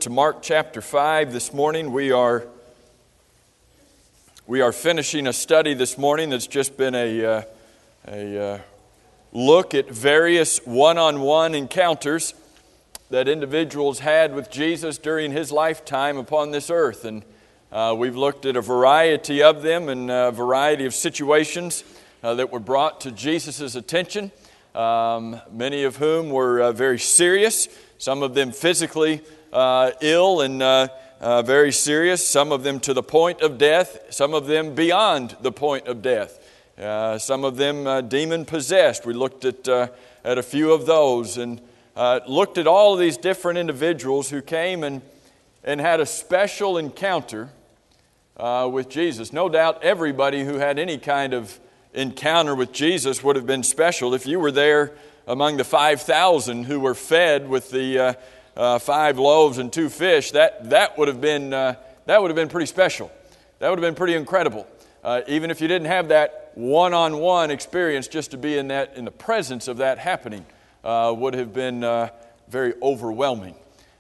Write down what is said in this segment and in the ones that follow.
To Mark chapter 5 this morning. We are finishing a study this morning that's just been a look at various one-on-one encounters that individuals had with Jesus during His lifetime upon this earth. And we've looked at a variety of them and a variety of situations that were brought to Jesus' attention, many of whom were very serious, some of them physically ill and very serious, some of them to the point of death, some of them beyond the point of death, some of them demon-possessed. We looked at a few of those and looked at all of these different individuals who came and had a special encounter with Jesus. No doubt everybody who had any kind of encounter with Jesus would have been special. If you were there among the 5,000 who were fed with the 5 loaves and 2 fish, that would have been pretty special. That would have been pretty incredible. Even if you didn't have that one-on-one experience, just to be in the presence of that happening would have been very overwhelming.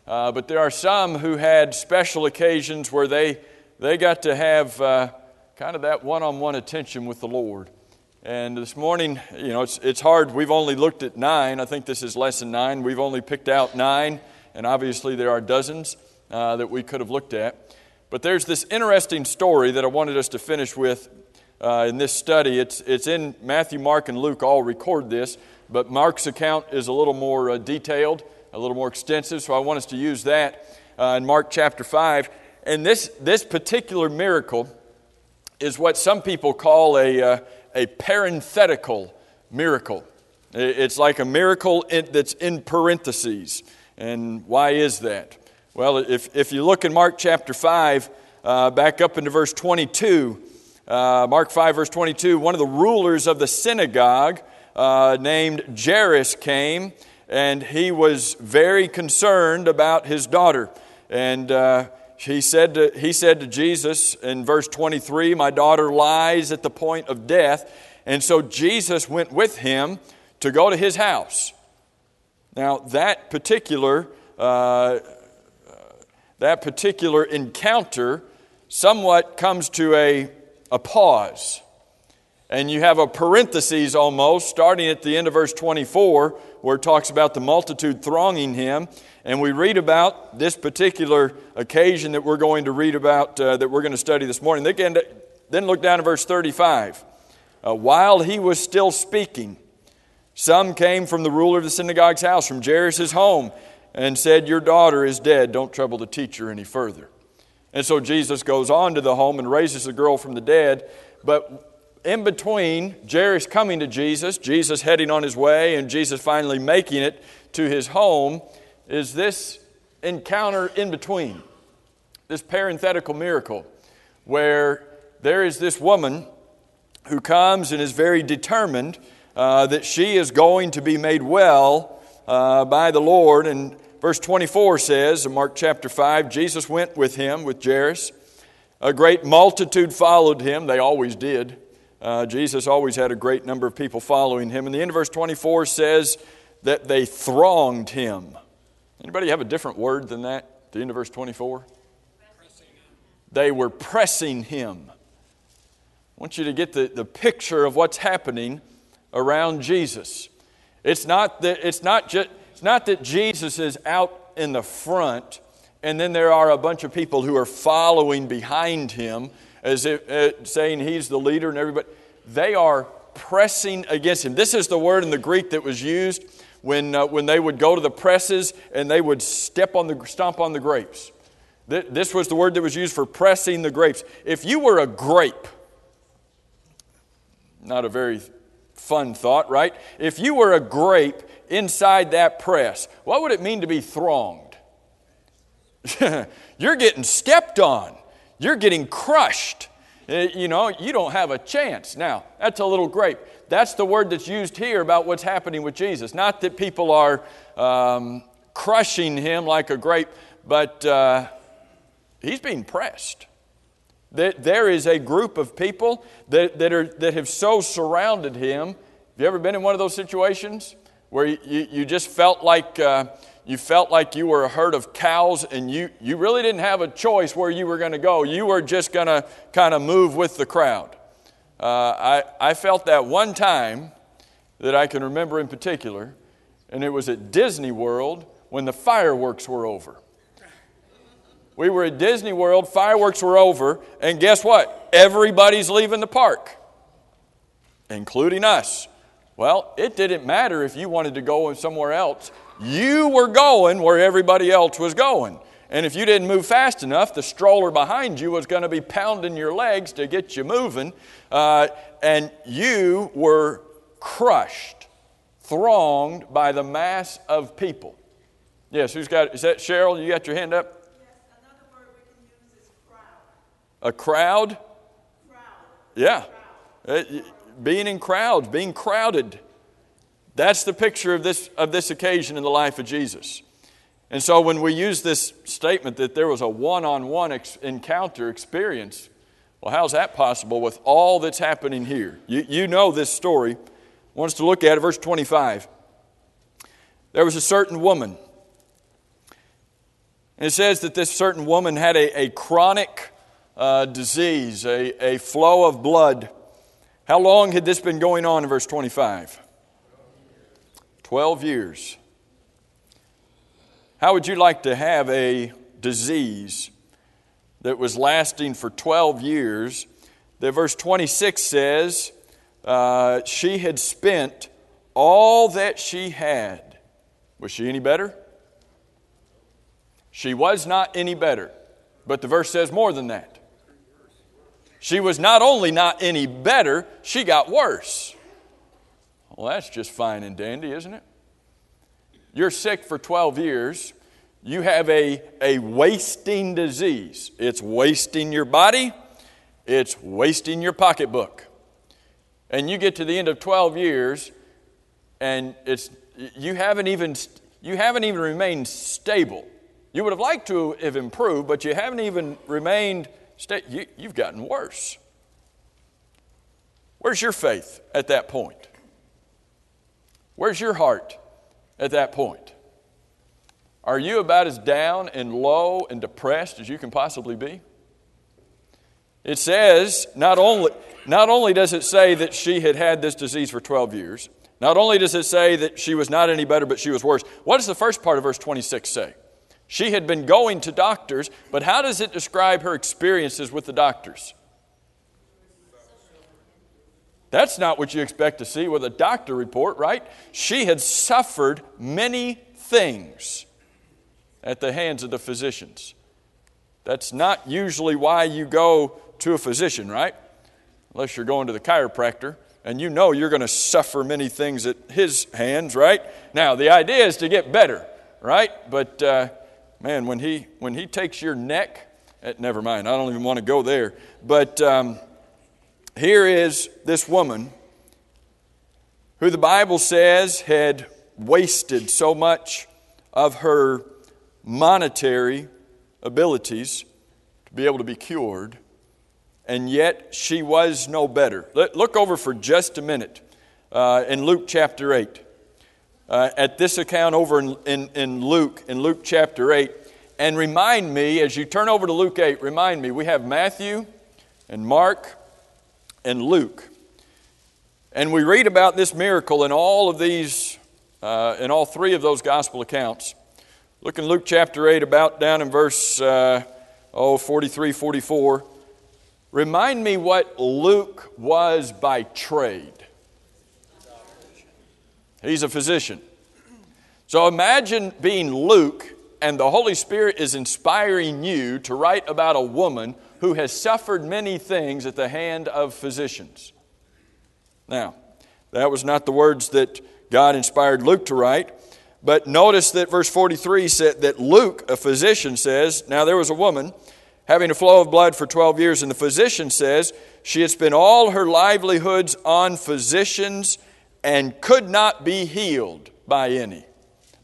But there are some who had special occasions where they got to have kind of that one-on-one attention with the Lord. And this morning, it's hard. We've only looked at 9. I think this is lesson 9. We've only picked out 9. And obviously there are dozens that we could have looked at. But there's this interesting story that I wanted us to finish with in this study. It's in Matthew, Mark, and Luke all record this. But Mark's account is a little more detailed, a little more extensive. So I want us to use that in Mark chapter 5. And this particular miracle is what some people call a parenthetical miracle. It's like a miracle that's in parentheses. And why is that? Well, if you look in Mark chapter 5, back up into verse 22, Mark 5 verse 22, one of the rulers of the synagogue named Jairus came, and he was very concerned about his daughter. And he said to Jesus in verse 23, "My daughter lies at the point of death." And so Jesus went with him to go to his house. Now, that particular encounter somewhat comes to a pause. And you have a parenthesis almost, starting at the end of verse 24, where it talks about the multitude thronging him. And we read about this particular occasion that we're going to read about, that we're going to study this morning. Then look down at verse 35. While he was still speaking, some came from the ruler of the synagogue's house, from Jairus' home, and said, "Your daughter is dead. Don't trouble the teacher any further." And so Jesus goes on to the home and raises the girl from the dead. But in between Jairus coming to Jesus, Jesus heading on his way, and Jesus finally making it to his home, is this encounter in between, this parenthetical miracle, where there is this woman who comes and is very determined that she is going to be made well by the Lord. And verse 24 says, in Mark chapter 5, Jesus went with him, with Jairus. A great multitude followed him. They always did. Jesus always had a great number of people following him. And the end of verse 24 says that they thronged him. Anybody have a different word than that? At the end of verse 24? They were pressing him. I want you to get the picture of what's happening around Jesus. It's not that Jesus is out in the front and then there are a bunch of people who are following behind him as if saying he's the leader and everybody. They are pressing against him. This is the word in the Greek that was used when they would go to the presses and they would stomp on the grapes. This was the word that was used for pressing the grapes. If you were a grape, not a very fun thought, right? If you were a grape inside that press, what would it mean to be thronged? You're getting stepped on. You're getting crushed. You don't have a chance. Now, that's a little grape. That's the word that's used here about what's happening with Jesus. Not that people are crushing him like a grape, but he's being pressed. There is a group of people that have so surrounded him. Have you ever been in one of those situations where you just felt like you felt like you were a herd of cows and you really didn't have a choice where you were going to go. You were just going to kind of move with the crowd. I felt that one time that I can remember in particular, and it was at Disney World when the fireworks were over. We were at Disney World, fireworks were over, and guess what? Everybody's leaving the park, including us. Well, it didn't matter if you wanted to go somewhere else. You were going where everybody else was going. And if you didn't move fast enough, the stroller behind you was going to be pounding your legs to get you moving. And you were crushed, thronged by the mass of people. Yes, is that Cheryl? You got your hand up? A crowd? Yeah. Being in crowds, being crowded. That's the picture of this occasion in the life of Jesus. And so when we use this statement that there was a one-on-one encounter experience, well, how's that possible with all that's happening here? You know this story. I want us to look at it, verse 25. There was a certain woman. And it says that this certain woman had a chronic disease, a flow of blood. How long had this been going on in verse 25? 12 years. How would you like to have a disease that was lasting for 12 years? That verse 26 says she had spent all that she had. Was she any better? She was not any better. But the verse says more than that. She was not only not any better, she got worse. Well, that's just fine and dandy, isn't it? You're sick for 12 years. You have a wasting disease. It's wasting your body. It's wasting your pocketbook. And you get to the end of 12 years, and you haven't even remained stable. You would have liked to have improved, but you haven't even remained stable. You've gotten worse. Where's your faith at that point? Where's your heart at that point? Are you about as down and low and depressed as you can possibly be? It says, not only does it say that she had had this disease for 12 years, not only does it say that she was not any better, but she was worse. What does the first part of verse 26 say? She had been going to doctors, but how does it describe her experiences with the doctors? That's not what you expect to see with a doctor report, right? She had suffered many things at the hands of the physicians. That's not usually why you go to a physician, right? Unless you're going to the chiropractor, and you know you're going to suffer many things at his hands, right? Now, the idea is to get better, right? But, man, when he takes your neck, never mind, I don't even want to go there. But here is this woman who the Bible says had wasted so much of her monetary abilities to be able to be cured, and yet she was no better. Look over for just a minute in Luke chapter 8. At this account over in Luke chapter 8, and remind me, as you turn over to Luke 8, remind me, we have Matthew and Mark and Luke. And we read about this miracle in all of these, in all three of those gospel accounts. Look in Luke chapter 8, about down in verse 43, 44. Remind me what Luke was by trade. He's a physician. So imagine being Luke, and the Holy Spirit is inspiring you to write about a woman who has suffered many things at the hand of physicians. Now, that was not the words that God inspired Luke to write, but notice that verse 43 said that Luke, a physician, says, now there was a woman having a flow of blood for 12 years, and the physician says she had spent all her livelihoods on physicians and could not be healed by any.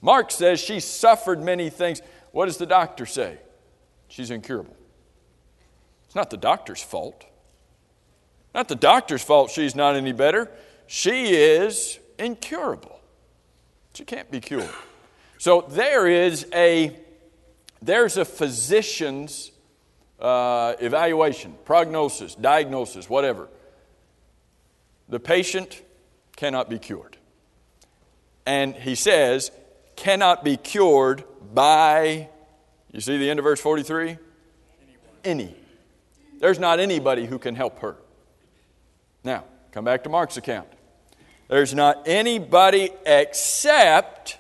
Mark says she suffered many things. What does the doctor say? She's incurable. It's not the doctor's fault. Not the doctor's fault she's not any better. She is incurable. She can't be cured. So there's a physician's evaluation, prognosis, diagnosis, whatever. The patient cannot be cured. And he says, cannot be cured by, you see the end of verse 43? Any. There's not anybody who can help her. Now, come back to Mark's account. There's not anybody except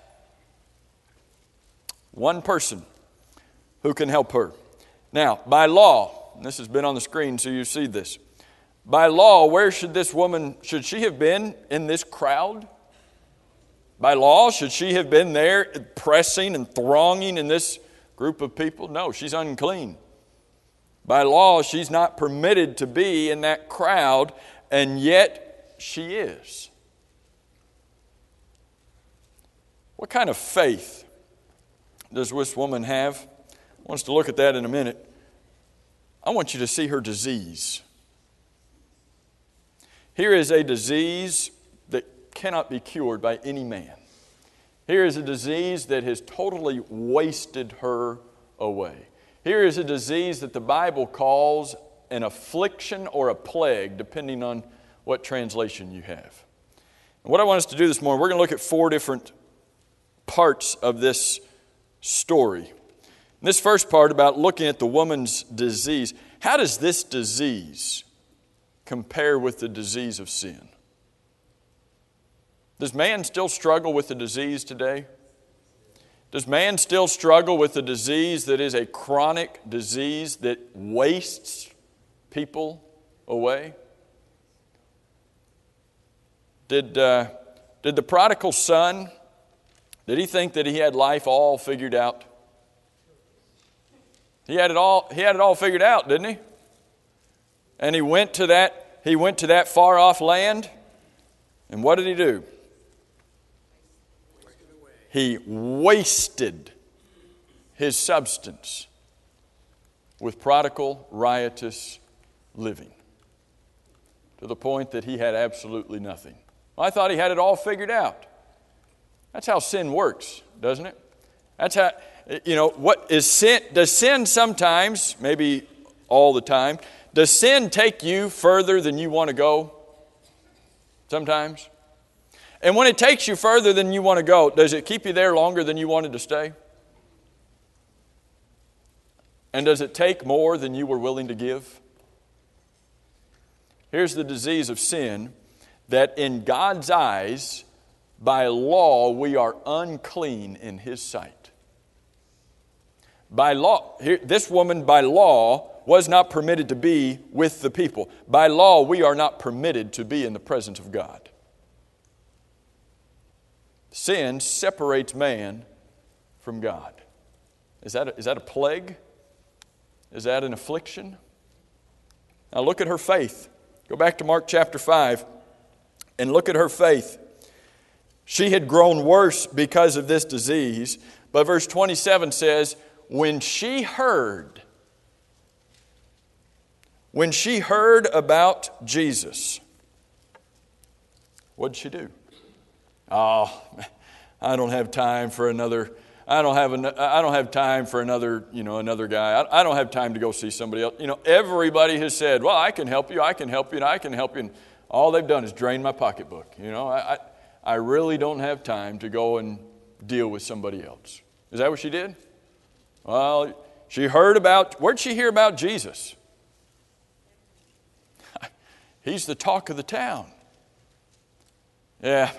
one person who can help her. Now, by law, and this has been on the screen so you see this. By law, where should she have been in this crowd? By law, should she have been there pressing and thronging in this group of people? No, she's unclean. By law, she's not permitted to be in that crowd, and yet she is. What kind of faith does this woman have? I want us to look at that in a minute. I want you to see her disease. Here is a disease that cannot be cured by any man. Here is a disease that has totally wasted her away. Here is a disease that the Bible calls an affliction or a plague, depending on what translation you have. And what I want us to do this morning, we're going to look at 4 different parts of this story. This first part about looking at the woman's disease. How does this disease compare with the disease of sin? Does man still struggle with the disease today? Does man still struggle with the disease that is a chronic disease that wastes people away? Did the prodigal son, did he think that he had life all figured out? He had it all figured out, didn't he? And he went to that far off land, and what did he do? He wasted his substance with prodigal, riotous living to the point that he had absolutely nothing. I thought he had it all figured out. That's how sin works, doesn't it? That's how, what is sin? Does sin sometimes, maybe all the time, does sin take you further than you want to go? Sometimes. And when it takes you further than you want to go, does it keep you there longer than you wanted to stay? And does it take more than you were willing to give? Here's the disease of sin, that in God's eyes, by law, we are unclean in His sight. By law, this woman by law was not permitted to be with the people. By law, we are not permitted to be in the presence of God. Sin separates man from God. Is that a plague? Is that an affliction? Now look at her faith. Go back to Mark chapter 5 and look at her faith. She had grown worse because of this disease, but verse 27 says, when she heard about Jesus, what did she do? Oh, I don't have time for another. I don't have time for another guy. I don't have time to go see somebody else. Everybody has said, "Well, I can help you. I can help you. And I can help you." And all they've done is drain my pocketbook. I really don't have time to go and deal with somebody else. Is that what she did? Well, she heard about. Where'd she hear about Jesus? He's the talk of the town. Yeah,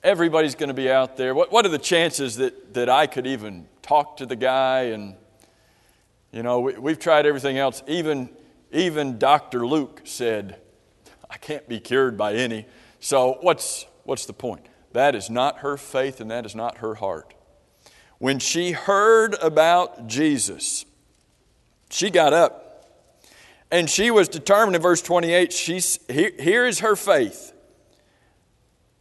everybody's going to be out there. What are the chances that I could even talk to the guy? And, we've tried everything else. Even Dr. Luke said, I can't be cured by any. So what's the point? That is not her faith and that is not her heart. When she heard about Jesus, she got up and she was determined in verse 28. Here is her faith.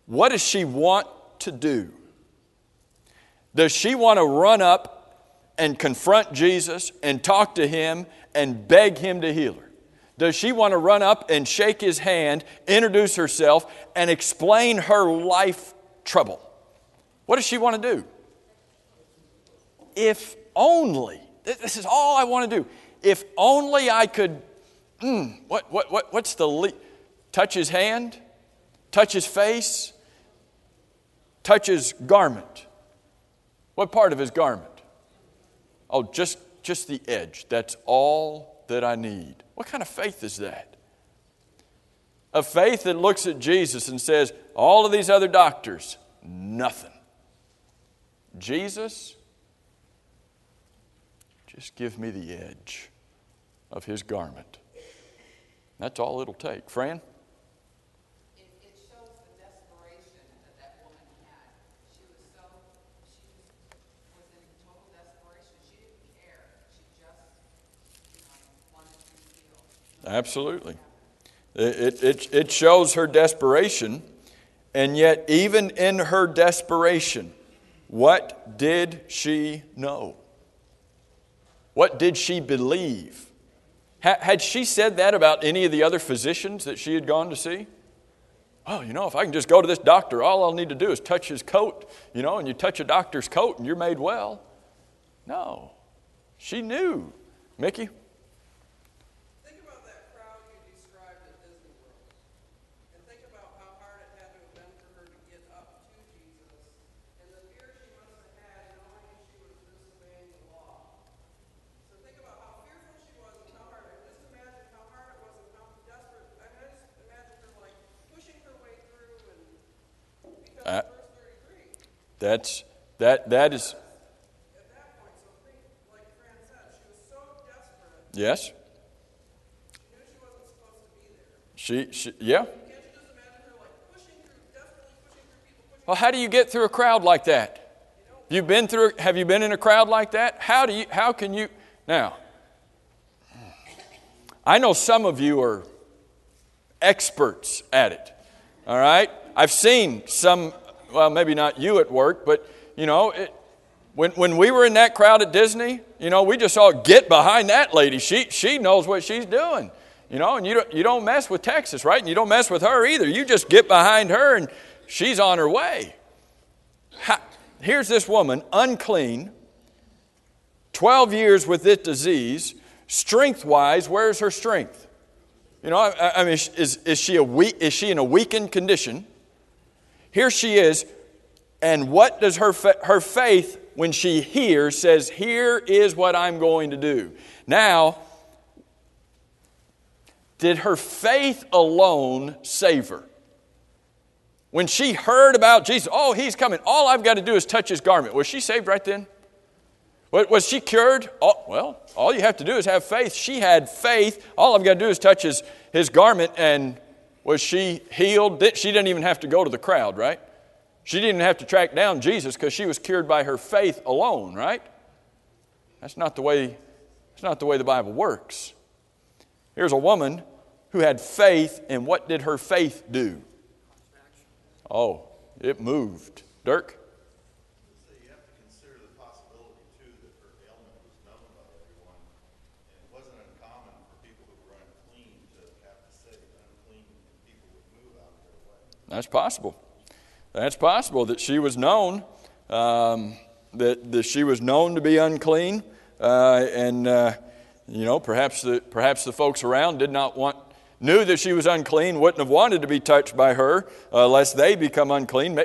What does she want to do? Does she want to run up and confront Jesus and talk to Him and beg Him to heal her? Does she want to run up and shake His hand, introduce herself, and explain her life trouble? What does she want to do? if only, this is all I want to do. If only I could, what's the touch his hand, touch his face, touch his garment. What part of his garment? Oh, just the edge. That's all that I need. What kind of faith is that? A faith that looks at Jesus and says, all of these other doctors, nothing. Jesus, just give me the edge of his garment. That's all it'll take. Fran? It shows the desperation that woman had. She was in total desperation. She didn't care. She just, wanted to be healed. Absolutely. It shows her desperation, and yet even in her desperation, what did she know? What did she believe? Had she said that about any of the other physicians that she had gone to see? Oh, if I can just go to this doctor, all I'll need to do is touch his coat, and you touch a doctor's coat and you're made well. No. She knew. Mickey? Think about that crowd you described at Disney World. And think about how hard it had to have been for her to get up to Jesus. And the fear she must have had knowing she was disobeying the law. So think about how fearful she was and how hard. And just imagine how hard it was and how desperate. I just imagine her like pushing her way through and because of verse 33. That is. At that point, so think, like Fran said, she was so desperate. Yes. She knew she wasn't supposed to be there. Yeah. Can't you just imagine her like desperately pushing through people? Well, how do you get through a crowd like that? Have you been in a crowd like that? How can you? Now, I know some of you are experts at it. All right? I've seen some, well, maybe not you at work, but, when we were in that crowd at Disney, we just all get behind that lady. She knows what she's doing, and you don't mess with Texas, right? And you don't mess with her either. You just get behind her and she's on her way. Here's this woman, unclean, 12 years with this disease. Strength-wise, where's her strength? I mean, is she in a weakened condition? Here she is, and what does her faith, when she hears, says, here is what I'm going to do. Now, did her faith alone save her? When she heard about Jesus, oh, he's coming, all I've got to do is touch his garment. Was she saved right then? Was she cured? Oh, well, all you have to do is have faith. She had faith. All I've got to do is touch his garment. And was she healed? She didn't even have to go to the crowd, right? She didn't have to track down Jesus because she was cured by her faith alone, right? That's not the way the Bible works. Here's a woman who had faith, and what did her faith do? Oh, it moved. Dirk? You have to consider the possibility, too, that her ailment was known by everyone. And it wasn't uncommon for people who were unclean to have to say unclean, and people would move out of their way. That's possible. That's possible that she was known, that she was known to be unclean. Perhaps the folks around knew that she was unclean, wouldn't have wanted to be touched by her, lest they become unclean.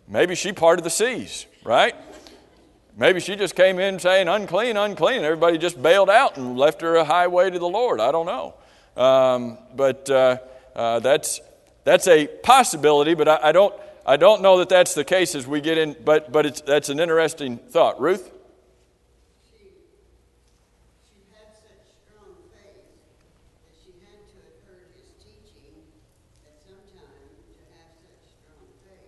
Maybe she parted the seas, right? Maybe she just came in saying, unclean, unclean, and everybody just bailed out and left her a highway to the Lord. I don't know. That's a possibility, but I don't know that that's the case as we get in, but that's an interesting thought. Ruth?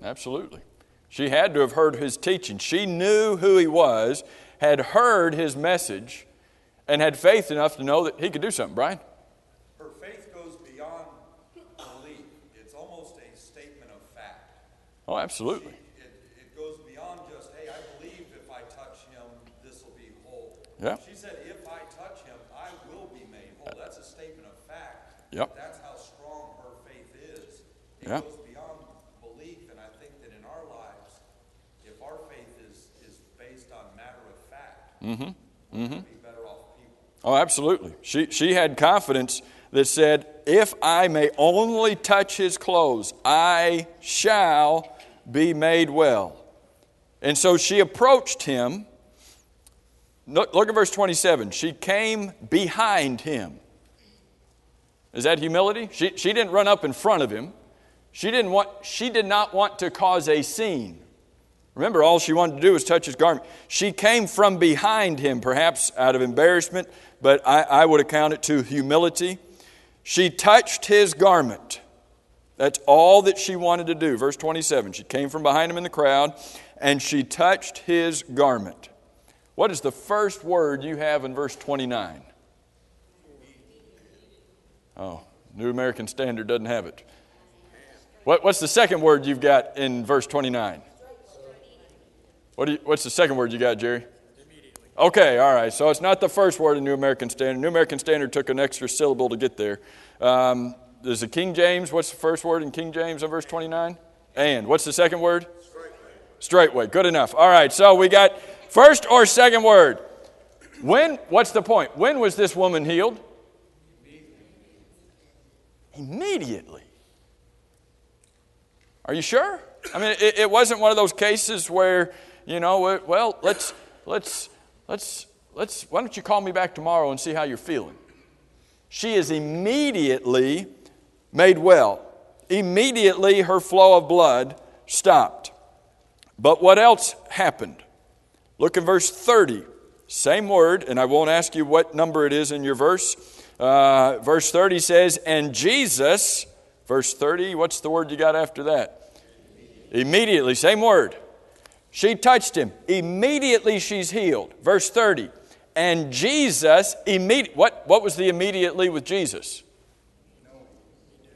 Absolutely. She had to have heard his teaching. She knew who he was, had heard his message, and had faith enough to know that he could do something. Brian? Her faith goes beyond belief. It's almost a statement of fact. Oh, absolutely. It goes beyond just, hey, I believe if I touch him, this will be whole. Yeah. She said, if I touch him, I will be made whole. That's a statement of fact. Yep. That's how strong her faith is. It Yeah. goes beyond belief, and I think that in our lives, if our faith is based on matter of fact, Mm-hmm. Mm-hmm. Be better off people. Oh, absolutely. She had confidence that said, if I may only touch his clothes, I shall be made well. And so she approached him. Look at verse 27. She came behind him. Is that humility? She didn't run up in front of him. She did not want to cause a scene. Remember, all she wanted to do was touch his garment. She came from behind him, perhaps out of embarrassment, but I would account it to humility. She touched his garment. That's all that she wanted to do. Verse 27, she came from behind him in the crowd, and she touched his garment. What is the first word you have in verse 29? Oh, New American Standard doesn't have it. What's the second word you've got in verse 29? What's the second word you got, Jerry? Immediately. Okay, all right. So it's not the first word in New American Standard. New American Standard took an extra syllable to get there. There's the King James. What's the first word in King James in verse 29? And. What's the second word? Straightway. Good enough. All right. So we got first or second word. What's the point? When was this woman healed? Immediately. Are you sure? I mean, it wasn't one of those cases where, well, let's, why don't you call me back tomorrow and see how you're feeling? She is immediately made well. Immediately her flow of blood stopped. But what else happened? Look in verse 30. Same word, and I won't ask you what number it is in your verse. Verse 30 says, and Jesus, verse 30, what's the word you got after that? Immediately, same word. She touched him. Immediately she's healed. Verse 30. And Jesus, what was the immediately with Jesus?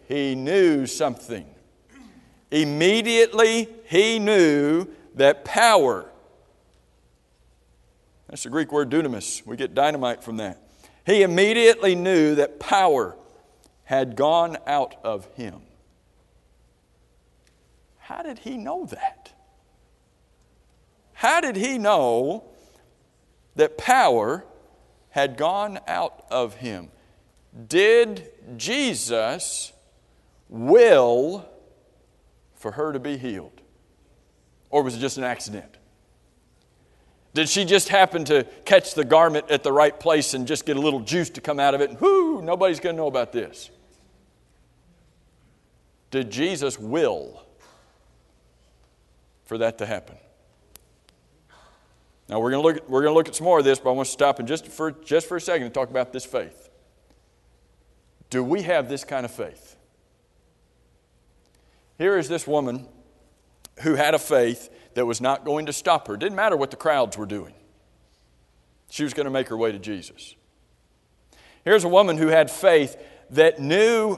He knew something. Immediately he knew that power. That's the Greek word dunamis. We get dynamite from that. He immediately knew that power had gone out of him. How did he know that? How did he know that power had gone out of him? Did Jesus will for her to be healed? Or was it just an accident? Did she just happen to catch the garment at the right place and just get a little juice to come out of it? And whoo, nobody's going to know about this. Did Jesus will for that to happen? Now we're going to look at some more of this, but I want to stop and just for a second and talk about this faith. Do we have this kind of faith? Here is this woman who had a faith that was not going to stop her. It didn't matter what the crowds were doing. She was going to make her way to Jesus. Here's a woman who had faith that knew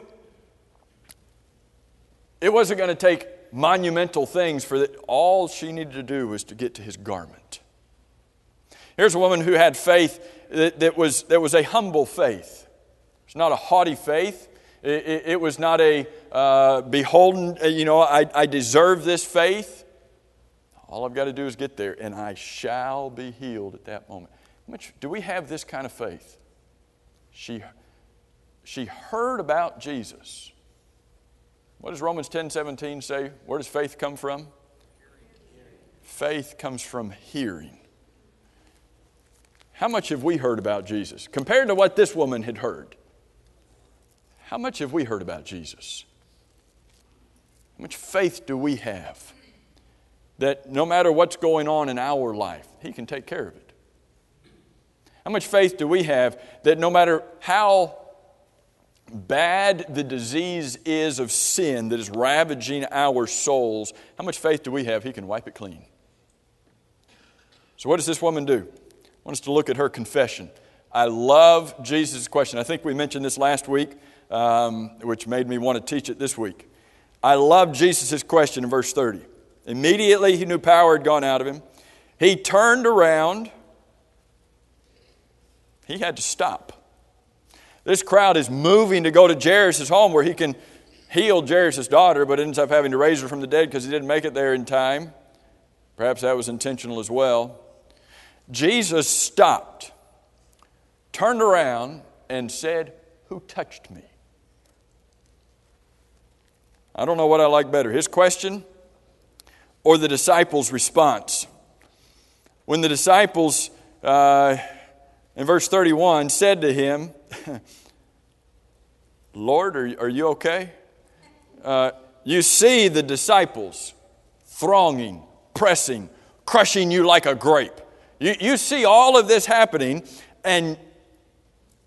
it wasn't going to take monumental things for that. All she needed to do was to get to his garment. Here's a woman who had faith that was a humble faith. It's not a haughty faith. It was not a beholden, I deserve this faith. All I've got to do is get there, and I shall be healed at that moment. Do we have this kind of faith? She heard about Jesus. What does Romans 10:17 say? Where does faith come from? Faith comes from hearing. How much have we heard about Jesus? Compared to what this woman had heard, how much have we heard about Jesus? How much faith do we have that no matter what's going on in our life, He can take care of it? How much faith do we have that no matter how bad the disease is of sin that is ravaging our souls, how much faith do we have He can wipe it clean? So what does this woman do? I want us to look at her confession. I love Jesus' question. I think we mentioned this last week, which made me want to teach it this week. I love Jesus' question in verse 30. Immediately he knew power had gone out of him. He turned around. He had to stop. This crowd is moving to go to Jairus' home where he can heal Jairus' daughter, but ends up having to raise her from the dead because he didn't make it there in time. Perhaps that was intentional as well. Jesus stopped, turned around, and said, "Who touched me?" I don't know what I like better, his question or the disciples' response. When the disciples, in verse 31, said to him, "Lord, are you okay?" You see the disciples thronging, pressing, crushing you like a grape. You see all of this happening, and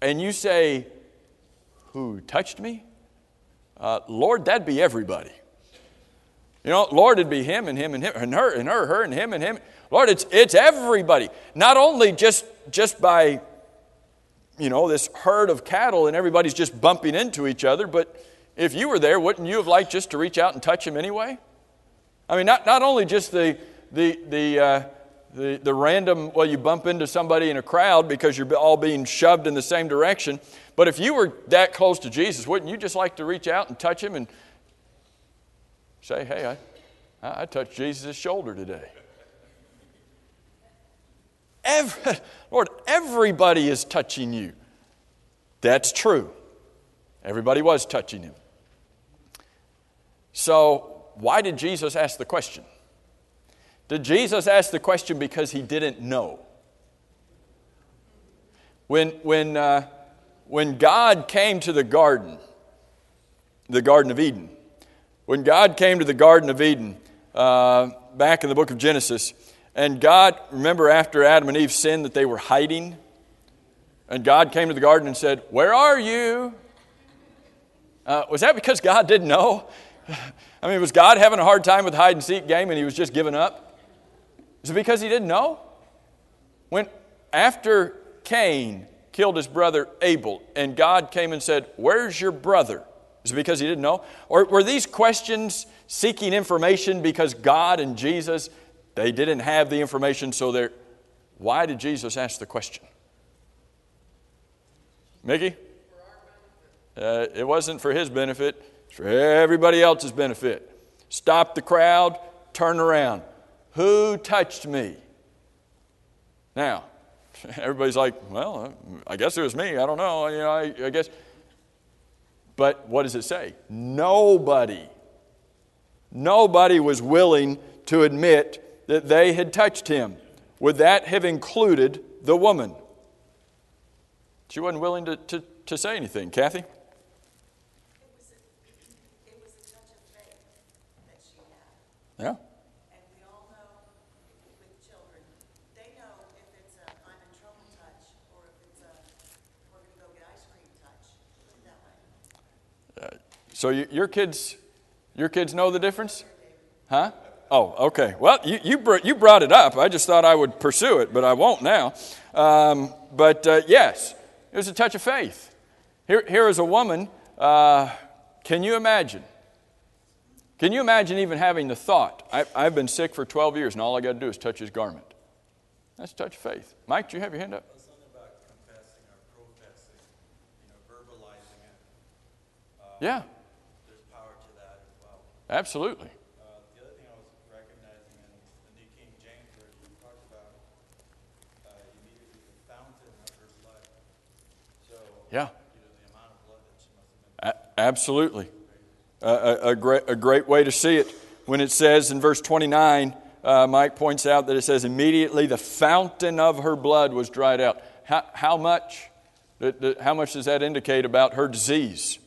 you say, "Who touched me?" Lord, that'd be everybody. You know, Lord, it'd be him and him and him and her and him and him. Lord, it's everybody. Not only just by, this herd of cattle and everybody's just bumping into each other, but if you were there, wouldn't you have liked just to reach out and touch him anyway? I mean, not only just the random, you bump into somebody in a crowd because you're all being shoved in the same direction, but if you were that close to Jesus, wouldn't you just like to reach out and touch him and say, "Hey, I touched Jesus' shoulder today"? Lord, everybody is touching you. That's true. Everybody was touching him. So, why did Jesus ask the question? Did Jesus ask the question because he didn't know? When God came to the Garden of Eden, when God came to the Garden of Eden, back in the book of Genesis, and God, remember after Adam and Eve sinned that they were hiding? And God came to the garden and said, "Where are you?" Was that because God didn't know? I mean, was God having a hard time with the hide-and-seek game and he was just giving up? Is it because he didn't know? After Cain killed his brother Abel and God came and said, "Where's your brother?" Is it because he didn't know? Or were these questions seeking information because God and Jesus, they didn't have the information, so why did Jesus ask the question? Mickey? It wasn't for his benefit. It's for everybody else's benefit. Stop the crowd, turn around. Who touched me? Now, everybody's like, "Well, I guess it was me. I don't know. I guess." But what does it say? Nobody was willing to admit that they had touched him. Would that have included the woman? She wasn't willing to say anything. Kathy? It was a touch of faith that she had. Yeah. And we all know with children, they know if it's a I'm in trouble touch or if it's a we're going to go get ice cream touch. Put it that way. So your kids know the difference? Huh? Oh, okay. Well, you brought it up. I just thought I would pursue it, but I won't now. Yes, it was a touch of faith. Here is a woman. Can you imagine? Can you imagine even having the thought? I've been sick for 12 years, and all I got to do is touch his garment. That's a touch of faith. Mike, do you have your hand up? It's something about confessing or professing, verbalizing it. Yeah. There's power to that as well. Absolutely. The other thing I was recognizing in the New King James version, you talked about immediately the fountain of her blood. So, Yeah. The amount of blood that she must have been. Absolutely. A great way to see it. When it says in verse 29, Mike points out that it says, immediately the fountain of her blood was dried out. How much? How much does that indicate about her disease?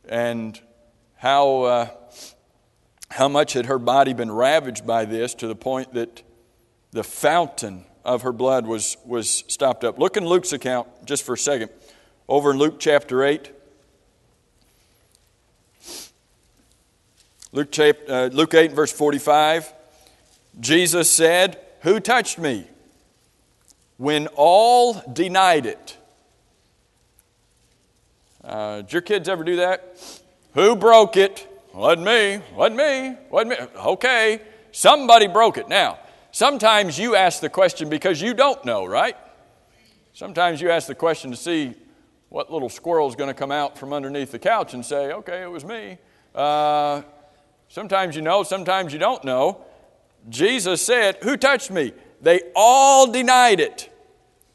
And how much had her body been ravaged by this to the point that the fountain of her blood was stopped up? Look in Luke's account just for a second. Over in Luke chapter 8. Luke 8 and verse 45. Jesus said, "Who touched me?" When all denied it. Did your kids ever do that? Who broke it? Wasn't me. Wasn't me. Wasn't me. Okay, somebody broke it. Now, sometimes you ask the question because you don't know, right? Sometimes you ask the question to see what little squirrel is going to come out from underneath the couch and say, "Okay, it was me." Sometimes you know, sometimes you don't know. Jesus said, "Who touched me?" They all denied it.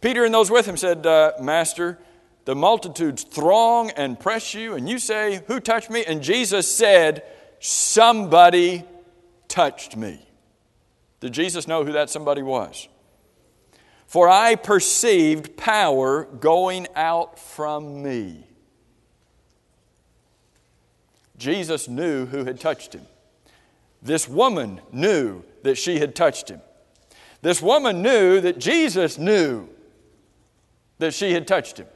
Peter and those with him said, Master, the multitudes throng and press you, and you say, who touched me? And Jesus said, somebody touched me. Did Jesus know who that somebody was? For I perceived power going out from me. Jesus knew who had touched him. This woman knew that she had touched him. This woman knew that Jesus knew that she had touched him.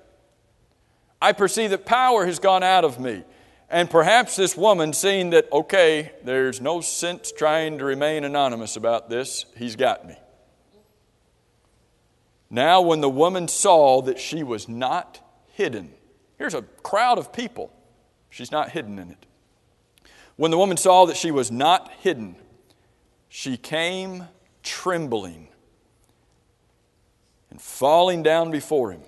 I perceive that power has gone out of me. And perhaps this woman, seeing that, okay, there's no sense trying to remain anonymous about this, he's got me. Now when the woman saw that she was not hidden, here's a crowd of people, she's not hidden in it. When the woman saw that she was not hidden, she came trembling and falling down before him.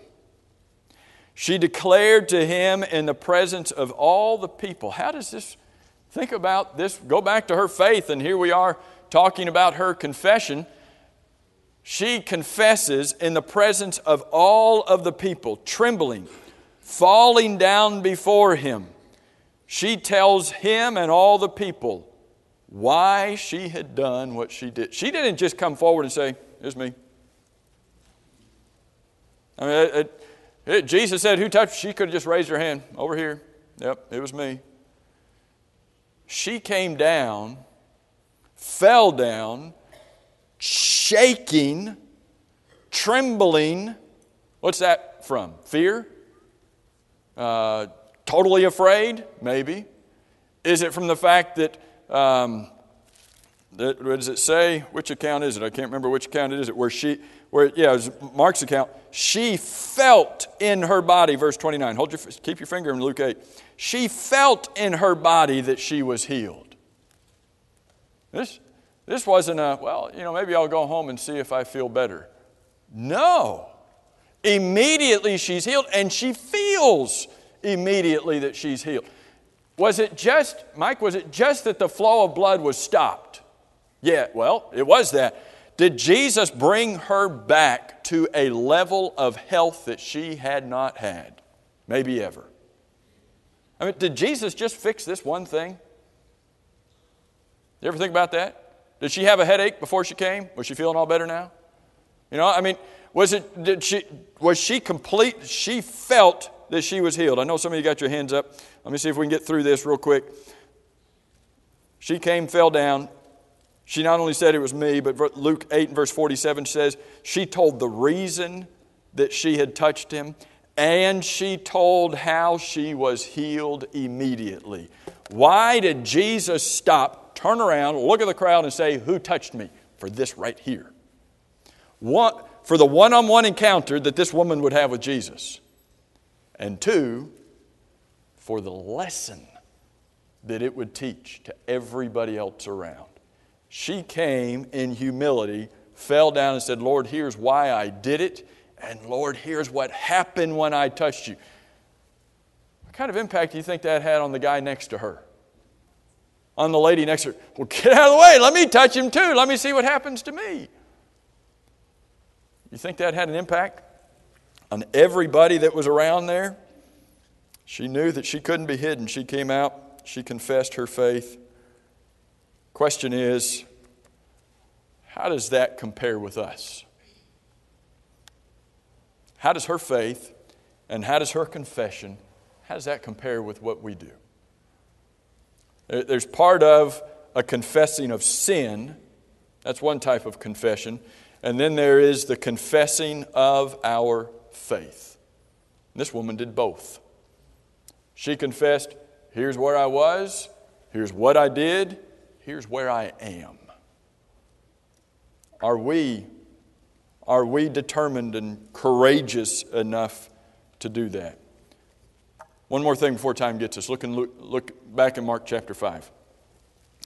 She declared to him in the presence of all the people. How does this, think about this, go back to her faith, and here we are talking about her confession. She confesses in the presence of all of the people, trembling, falling down before him. She tells him and all the people why she had done what she did. She didn't just come forward and say, it's me. I mean, Jesus said, who touched? She could have just raised her hand. Over here. Yep, it was me. She came down, fell down, shaking, trembling. What's that from? Fear? Totally afraid? Maybe. Is it from the fact that, what does it say? Which account is it? I can't remember which account it is. It it was Mark's account. She felt in her body, verse 29. Keep your finger in Luke 8. She felt in her body that she was healed. This wasn't maybe I'll go home and see if I feel better. No. Immediately she's healed, and she feels immediately that she's healed. Was it just that the flow of blood was stopped? Yeah, well, it was that. Did Jesus bring her back to a level of health that she had not had? Maybe ever. I mean, did Jesus just fix this one thing? You ever think about that? Did she have a headache before she came? Was she feeling all better now? You know, I mean, was she complete? She felt that she was healed. I know some of you got your hands up. Let me see if we can get through this real quick. She came, fell down. She not only said it was me, but Luke 8 and verse 47 says she told the reason that she had touched him, and she told how she was healed immediately. Why did Jesus stop, turn around, look at the crowd and say, who touched me? For this right here. For the one-on-one encounter that this woman would have with Jesus. And two, for the lesson that it would teach to everybody else around. She came in humility, fell down and said, Lord, here's why I did it, and Lord, here's what happened when I touched you. What kind of impact do you think that had on the guy next to her? On the lady next to her? Well, get out of the way. Let me touch him too. Let me see what happens to me. You think that had an impact on everybody that was around there? She knew that she couldn't be hidden. She came out. She confessed her faith. Question is, how does that compare with us? How does her faith and how does her confession, how does that compare with what we do? There's part of a confessing of sin. That's one type of confession. And then there is the confessing of our faith. And this woman did both. She confessed, here's where I was, here's what I did, here's where I am. Are we determined and courageous enough to do that? One more thing before time gets us. Look back in Mark chapter 5.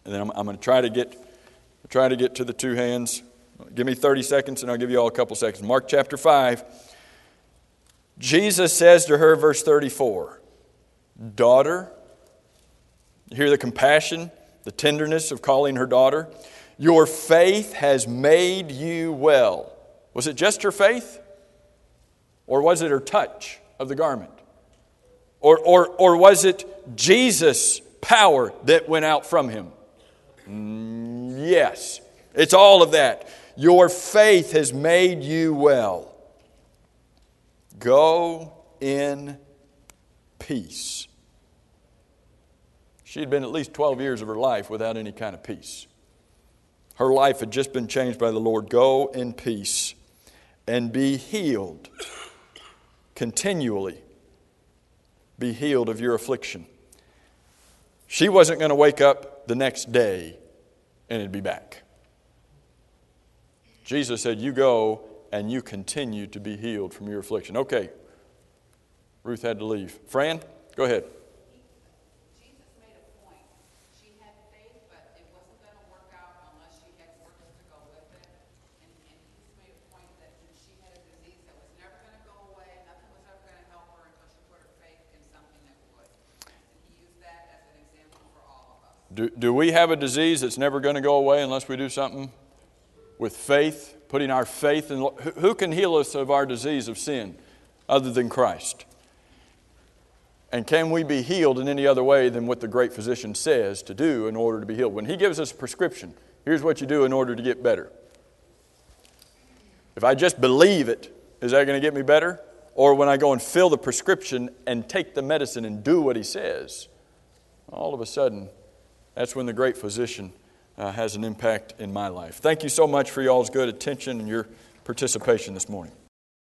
And then I'm going to try to get to the two hands. Give me 30 seconds and I'll give you all a couple seconds. Mark chapter 5. Jesus says to her, verse 34, daughter, you hear the compassion, the tenderness of calling her daughter. Your faith has made you well. Was it just her faith? Or was it her touch of the garment? Or was it Jesus' power that went out from him? Yes. It's all of that. Your faith has made you well. Go in peace. She had been at least 12 years of her life without any kind of peace. Her life had just been changed by the Lord. Go in peace and be healed. Continually be healed of your affliction. She wasn't going to wake up the next day and it'd be back. Jesus said, you go and you continue to be healed from your affliction. Okay. Ruth had to leave. Fran, go ahead. Jesus made a point. She had faith, but it wasn't going to work out unless she had workers to go with it. And Jesus made a point that she had a disease that was never going to go away. Nothing was ever going to help her until she put her faith in something that would. And he used that as an example for all of us. Do we have a disease that's never going to go away unless we do something with faith, putting our faith in? Who can heal us of our disease of sin other than Christ? And can we be healed in any other way than what the great physician says to do in order to be healed? When he gives us a prescription, here's what you do in order to get better. If I just believe it, is that going to get me better? Or when I go and fill the prescription and take the medicine and do what he says, all of a sudden, that's when the great physician has an impact in my life. Thank you so much for y'all's good attention and your participation this morning.